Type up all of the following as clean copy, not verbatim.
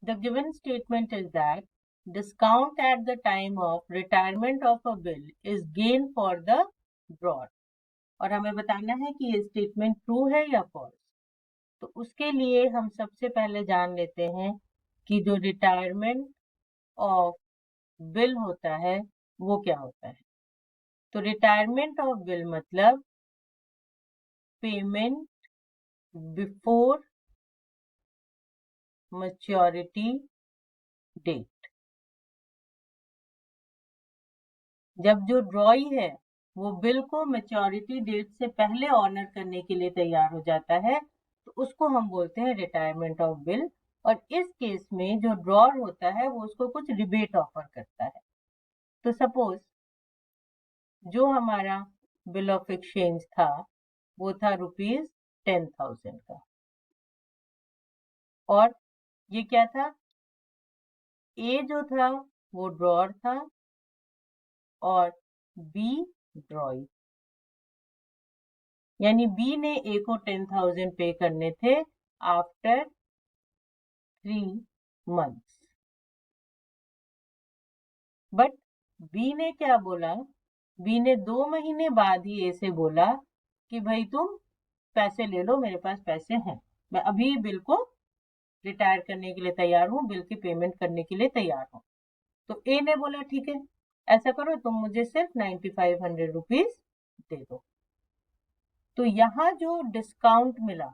The given statement is that discount at the time of retirement of a bill is gain for the drawer. और हमें बताना है कि ये statement true है या फॉल्स। तो उसके लिए हम सबसे पहले जान लेते हैं कि जो रिटायरमेंट ऑफ बिल होता है वो क्या होता है। तो रिटायरमेंट ऑफ बिल मतलब पेमेंट बिफोर मैच्योरिटी डेट। जब जो ड्रॉई है वो बिल को मैच्योरिटी डेट से पहले ऑनर करने के लिए तैयार हो जाता है, तो उसको हम बोलते हैं रिटायरमेंट ऑफ बिल। और इस केस में जो ड्रॉर होता है वो उसको कुछ रिबेट ऑफर करता है। तो सपोज जो हमारा बिल ऑफ एक्सचेंज था वो था ₹10,000 का, और ये क्या था, ए जो था वो ड्रॉर था और बी ड्रॉई। यानी बी ने ए को 10,000 पे करने थे आफ्टर 3 months। बट बी ने क्या बोला, बी ने 2 महीने बाद ही ए से बोला कि भाई तुम पैसे ले लो, मेरे पास पैसे हैं, मैं अभी बिल को रिटायर करने के लिए तैयार हूँ, बिल की पेमेंट करने के लिए तैयार हूँ। तो ए ने बोला ठीक है, ऐसा करो तुम मुझे सिर्फ 9,500 रुपीज दे दो। तो यहाँ जो डिस्काउंट मिला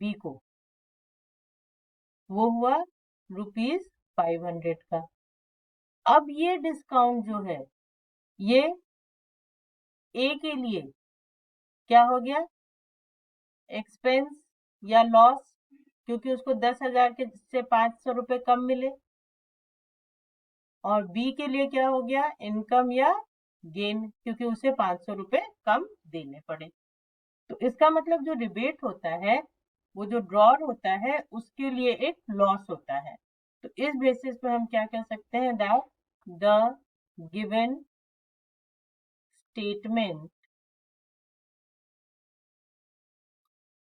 बी को वो हुआ ₹500 का। अब ये डिस्काउंट जो है ये ए के लिए क्या हो गया, एक्सपेंस या लॉस, क्योंकि उसको 10,000 के से 500 रुपए कम मिले। और बी के लिए क्या हो गया, इनकम या गेन, क्योंकि उसे 500 रुपए कम देने पड़े। तो इसका मतलब जो रिबेट होता है वो जो ड्रॉर होता है उसके लिए एक लॉस होता है। तो इस बेसिस पे हम क्या कह सकते हैं, that the given statement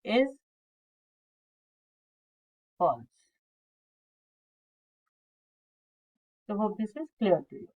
is false. So hope this is clear to you.